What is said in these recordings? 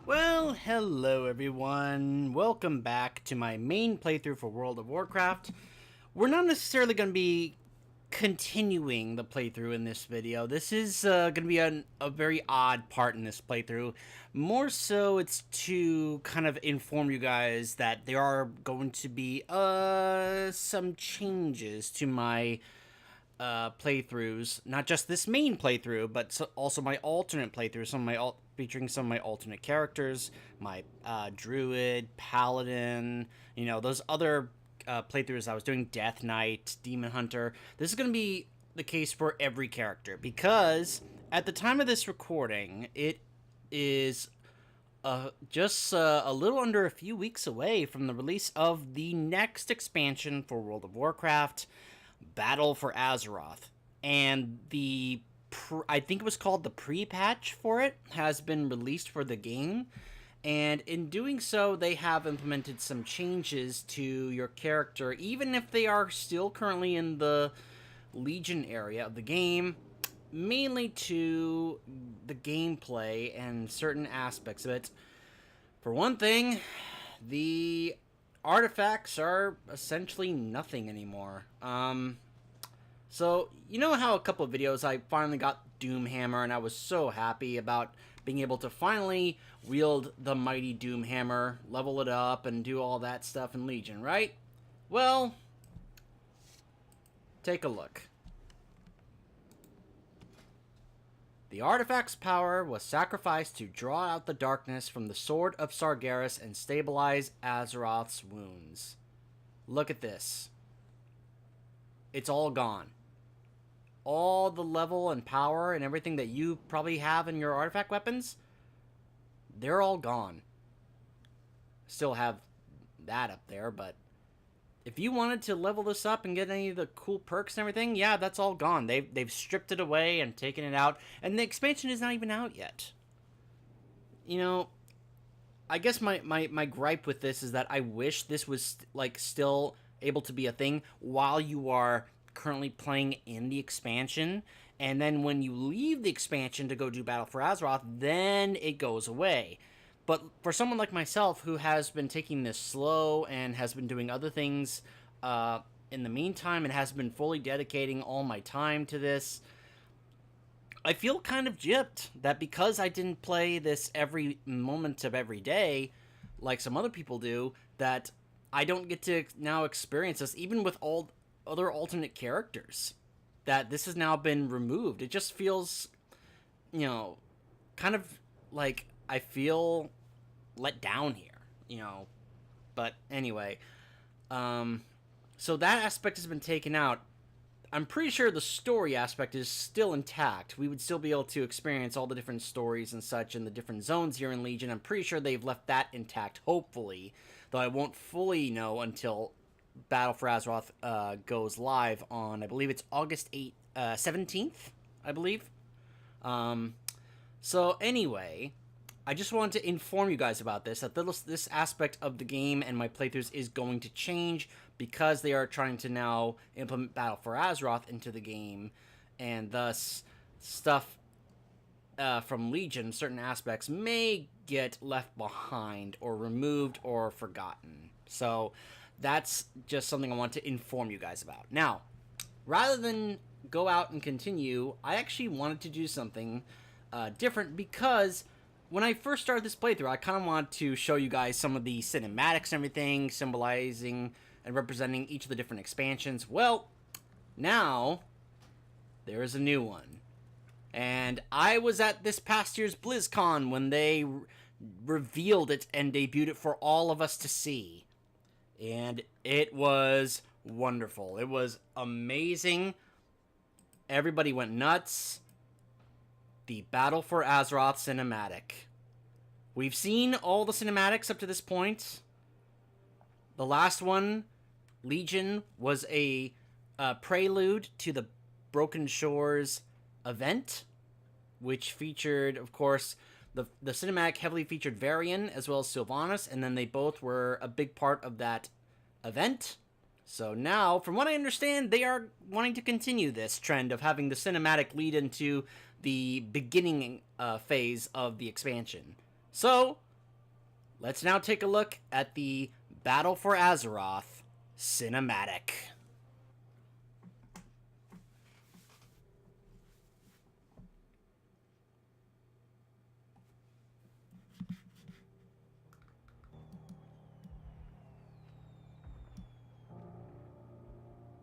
Well, hello everyone. Welcome back to my main playthrough for World of Warcraft. We're not necessarily going to be continuing the playthrough in this video. This is going to be a very odd part in this playthrough. More so, it's to kind of inform you guys that there are going to be some changes to my playthroughs, not just this main playthrough, but also my alternate playthrough, featuring some of my alternate characters, my druid, paladin, those other playthroughs I was doing, Death Knight, Demon Hunter. This is going to be the case for every character, because at the time of this recording, it is just a little under a few weeks away from the release of the next expansion for World of Warcraft, Battle for Azeroth. And I think it was called the pre-patch for it, has been released for the game. And in doing so, they have implemented some changes to your character, even if they are still currently in the Legion area of the game, mainly to the gameplay and certain aspects of it. For one thing, the artifacts are essentially nothing anymore. So, you know how a couple of videos I finally got Doomhammer, and I was so happy about being able to finally wield the mighty Doomhammer, level it up, and do all that stuff in Legion, right? Well, take a look. The artifact's power was sacrificed to draw out the darkness from the Sword of Sargeras and stabilize Azeroth's wounds. Look at this. It's all gone. All the level and power and everything that you probably have in your artifact weapons, they're all gone. Still have that up there, but if you wanted to level this up and get any of the cool perks and everything, yeah, that's all gone. They've stripped it away and taken it out, and the expansion is not even out yet. I guess my gripe with this is that I wish this was still able to be a thing while you are currently playing in the expansion, and then when you leave the expansion to go do Battle for Azeroth, then it goes away. But for someone like myself who has been taking this slow and has been doing other things in the meantime and has been fully dedicating all my time to this, I feel kind of gypped that because I didn't play this every moment of every day like some other people do, that I don't get to now experience this even with all other alternate characters, that this has now been removed. It just feels, kind of like I feel let down here, but anyway, so that aspect has been taken out. I'm pretty sure the story aspect is still intact. We would still be able to experience all the different stories and such in the different zones here in Legion. I'm pretty sure they've left that intact, hopefully, though I won't fully know until Battle for Azeroth goes live on, I believe it's August 17th, I believe. So anyway, I just wanted to inform you guys about this, that this aspect of the game and my playthroughs is going to change because they are trying to now implement Battle for Azeroth into the game, and thus stuff from Legion, certain aspects, may get left behind or removed or forgotten. So that's just something I want to inform you guys about. Now, rather than go out and continue, I actually wanted to do something different, because when I first started this playthrough, I kind of wanted to show you guys some of the cinematics and everything, symbolizing and representing each of the different expansions. Well, now there is a new one. And I was at this past year's BlizzCon when they revealed it and debuted it for all of us to see. And it was wonderful. It was amazing. Everybody went nuts. The Battle for Azeroth cinematic. We've seen all the cinematics up to this point. The last one, Legion, was a prelude to the Broken Shores event, which featured, of course, the cinematic heavily featured Varian as well as Sylvanas, and then they both were a big part of that event. So now, from what I understand, they are wanting to continue this trend of having the cinematic lead into the beginning phase of the expansion. So, Let's now take a look at the Battle for Azeroth cinematic.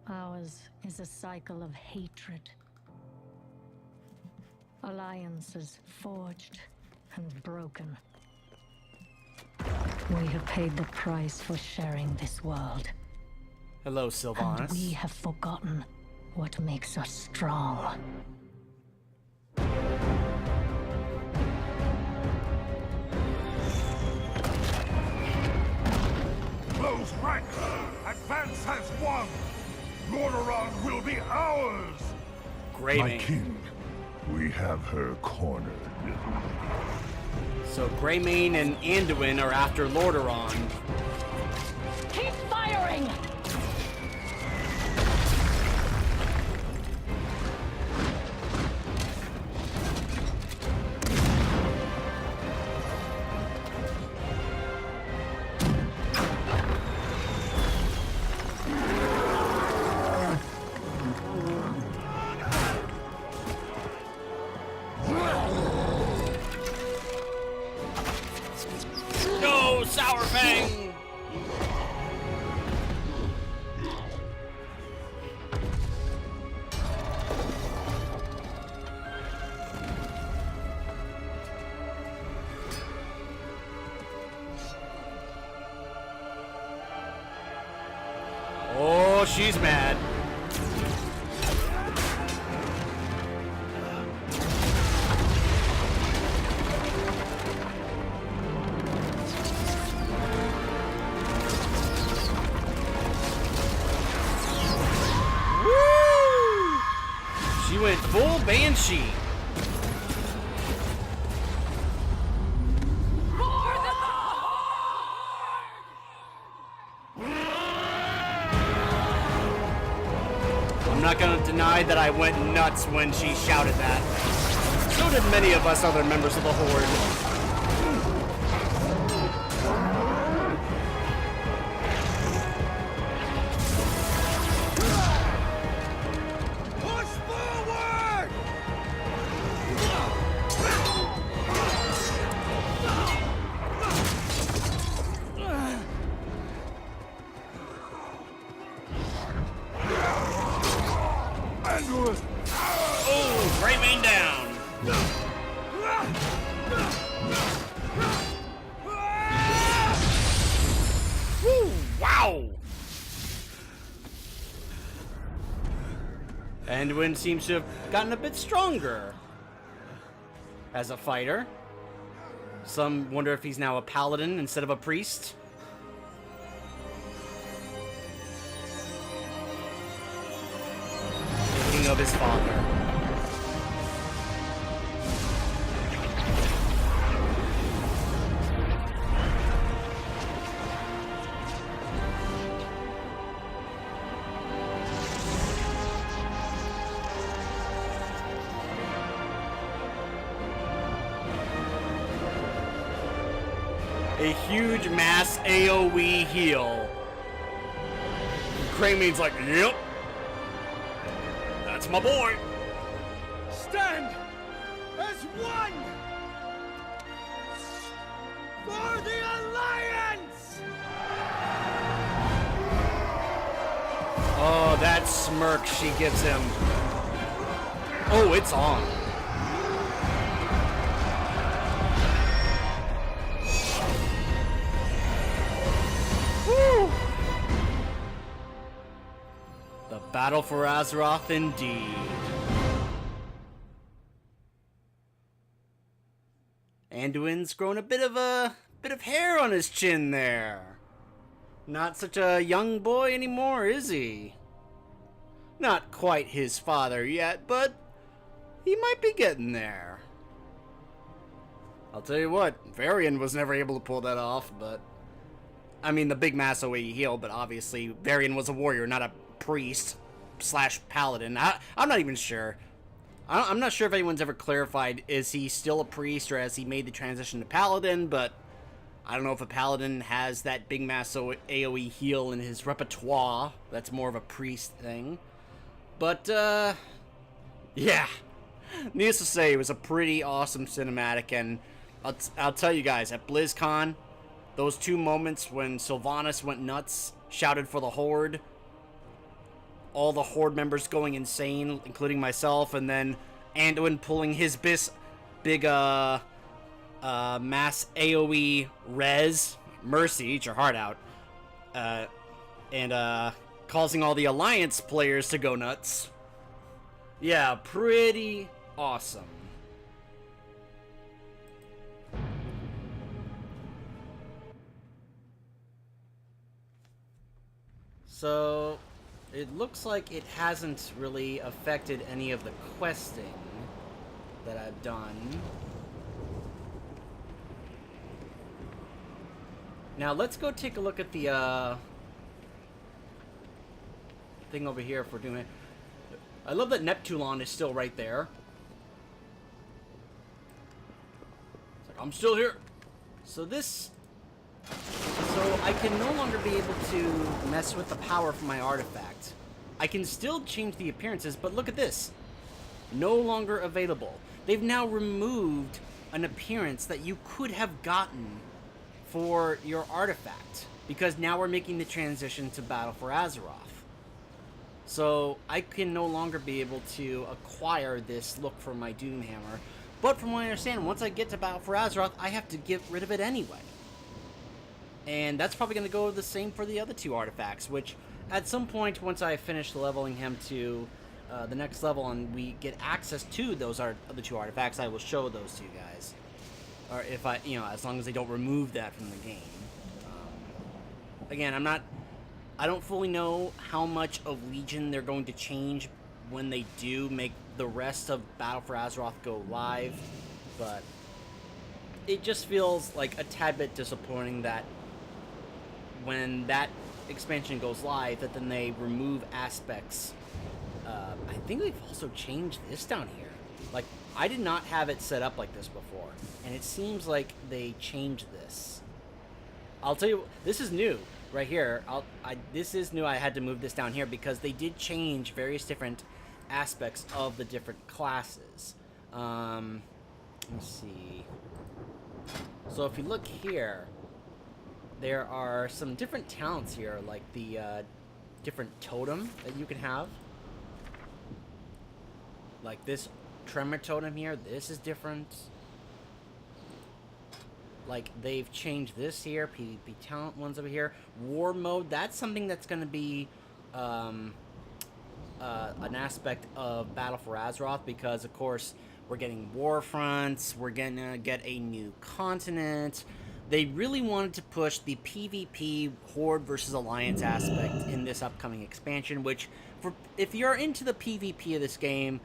Ours is a cycle of hatred. Alliances forged and broken. We have paid the price for sharing this world. Hello, Sylvanas. And we have forgotten what makes us strong. Close rank! Advance has won! Lordaeron will be ours! Greymane. My king, we have her cornered. So Greymane and Anduin are after Lordaeron. Keep firing! No, Sourfang! Oh, she's mad. Woo! She went full Banshee. I'm not gonna deny that I went nuts when she shouted that. So did many of us other members of the Horde. Push forward! Andrew! Oh, Greymane down. Woo, wow. Anduin seems to have gotten a bit stronger as a fighter. Some wonder if he's now a paladin instead of a priest. Thinking of his father. A huge mass AoE heal. Greymane's like, yep. That's my boy. Stand as one for the Alliance! Oh, that smirk she gives him. Oh, it's on. Woo! The battle for Azeroth indeed. Anduin's grown a bit of hair on his chin there. Not such a young boy anymore, is he? Not quite his father yet, but he might be getting there. I'll tell you what, Varian was never able to pull that off, but... I mean, the big mass OE heal, but obviously Varian was a warrior, not a priest / paladin. I'm not even sure. I'm not sure if anyone's ever clarified, is he still a priest or has he made the transition to paladin, but I don't know if a paladin has that big mass AoE heal in his repertoire. That's more of a priest thing. But, yeah. Needless to say, it was a pretty awesome cinematic, and I'll tell you guys, at BlizzCon, those 2 moments when Sylvanas went nuts, shouted for the Horde, all the Horde members going insane, including myself, and then Anduin pulling his big mass AoE res, Mercy, eat your heart out, and causing all the Alliance players to go nuts. Yeah, pretty awesome. So, it looks like it hasn't really affected any of the questing that I've done. Now, let's go take a look at the thing over here if we're doing it. I love that Neptulon is still right there. It's like, I'm still here. So I can no longer be able to mess with the power from my artifact. I can still change the appearances, but look at this. No longer available. They've now removed an appearance that you could have gotten for your artifact, because now we're making the transition to Battle for Azeroth. So I can no longer be able to acquire this look for my Doomhammer, but from what I understand, once I get to Battle for Azeroth, I have to get rid of it anyway. And that's probably going to go the same for the other 2 artifacts, which at some point, once I finish leveling him to the next level and we get access to those other 2 artifacts, I will show those to you guys. Or if I, as long as they don't remove that from the game. Again, I don't fully know how much of Legion they're going to change when they do make the rest of Battle for Azeroth go live, but it just feels like a tad bit disappointing that when that expansion goes live, that then they remove aspects. I think they've also changed this down here. Like, I did not have it set up like this before, and it seems like they changed this. I'll tell you, this is new right here. This is new. I had to move this down here because they did change various different aspects of the different classes. Let's see. So if you look here, there are some different talents here, like the different totem that you can have. Like this tremor totem here, this is different. Like, they've changed this here, PvP talent ones over here. War mode, that's something that's going to be an aspect of Battle for Azeroth, because, of course, we're getting war fronts, we're going to get a new continent. They really wanted to push the PvP Horde versus Alliance aspect in this upcoming expansion, which, if you're into the PvP of this game,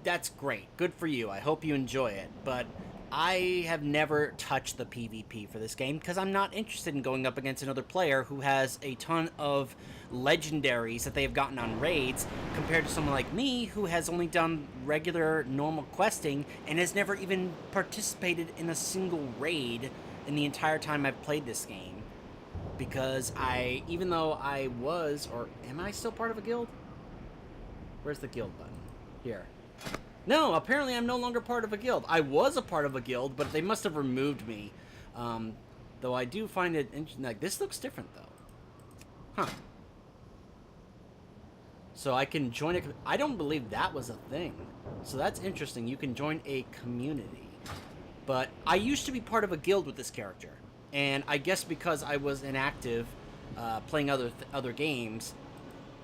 that's great. Good for you. I hope you enjoy it. But I have never touched the PvP for this game because I'm not interested in going up against another player who has a ton of legendaries that they have gotten on raids, compared to someone like me who has only done regular normal questing and has never even participated in a single raid in the entire time I've played this game. Because even though I was, or am I still part of a guild? Where's the guild button? Here. No, apparently I'm no longer part of a guild. I was a part of a guild, but they must have removed me. Though I do find it interesting. Like, this looks different, though. Huh. So I can join a... I don't believe that was a thing. So that's interesting. You can join a community. But I used to be part of a guild with this character. And I guess because I was inactive playing other games,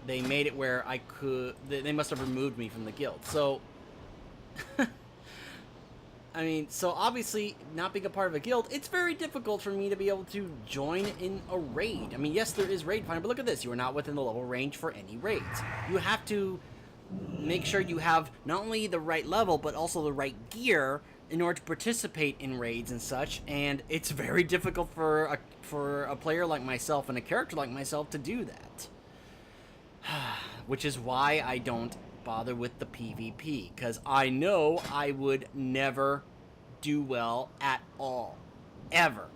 they made it where I could... They must have removed me from the guild. So... I mean, so obviously, not being a part of a guild, it's very difficult for me to be able to join in a raid. I mean, yes, there is raid finder, but look at this. You are not within the level range for any raids. You have to make sure you have not only the right level, but also the right gear in order to participate in raids and such, and it's very difficult for a player like myself and a character like myself to do that. Which is why I don't bother with the PvP, because I know I would never do well at all. Ever.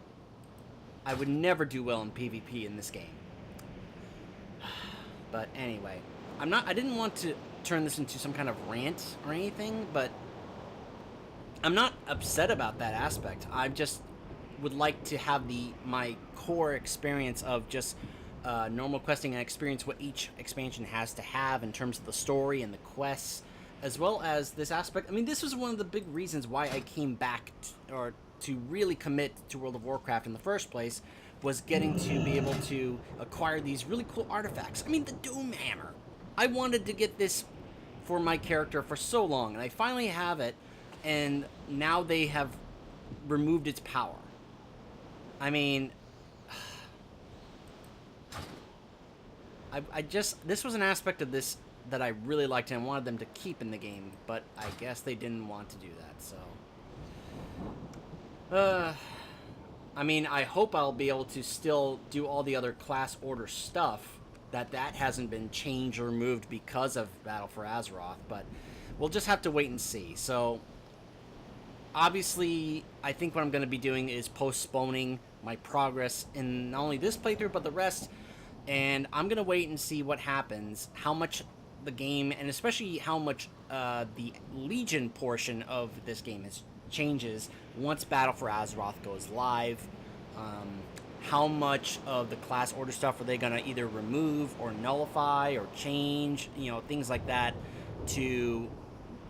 I would never do well in PvP in this game. But anyway, I didn't want to turn this into some kind of rant or anything, but I'm not upset about that aspect. I just would like to have my core experience of just normal questing and experience what each expansion has to have in terms of the story and the quests, as well as this aspect. I mean, this was one of the big reasons why I came back to really commit to World of Warcraft in the first place, was getting to be able to acquire these really cool artifacts. I mean, the Doom Hammer. I wanted to get this for my character for so long, and I finally have it, and now they have removed its power. I mean, this was an aspect of this that I really liked and wanted them to keep in the game, but I guess they didn't want to do that, so. I mean, I hope I'll be able to still do all the other class order stuff, that hasn't been changed or removed because of Battle for Azeroth, but we'll just have to wait and see. So, obviously, I think what I'm going to be doing is postponing my progress in not only this playthrough, but the rest, and I'm going to wait and see what happens, how much the game, and especially how much the Legion portion of this game changes once Battle for Azeroth goes live. How much of the class order stuff are they going to either remove or nullify or change, things like that, to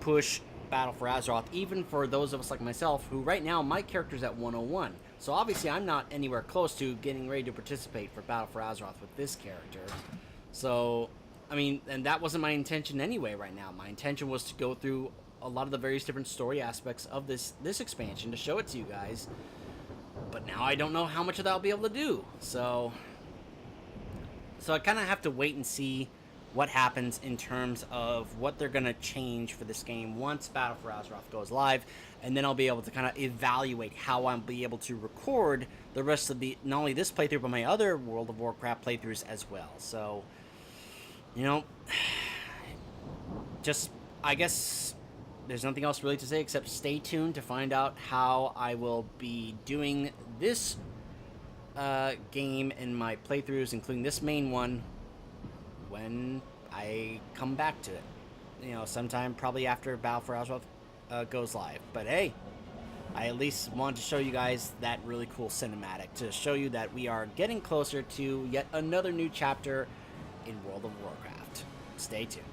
push Battle for Azeroth, even for those of us like myself, who right now my character's at 101. So obviously I'm not anywhere close to getting ready to participate for Battle for Azeroth with this character. So, I mean, and that wasn't my intention anyway right now. My intention was to go through a lot of the various different story aspects of this expansion to show it to you guys. But now I don't know how much of that I'll be able to do. So I kind of have to wait and see what happens in terms of what they're going to change for this game once Battle for Azeroth goes live, and then I'll be able to kind of evaluate how I'll be able to record the rest of not only this playthrough, but my other World of Warcraft playthroughs as well. So, just, I guess there's nothing else really to say except stay tuned to find out how I will be doing this game in my playthroughs, including this main one, when I come back to it. Sometime probably after Battle for Azeroth goes live. But hey, I at least wanted to show you guys that really cool cinematic to show you that we are getting closer to yet another new chapter in World of Warcraft. Stay tuned.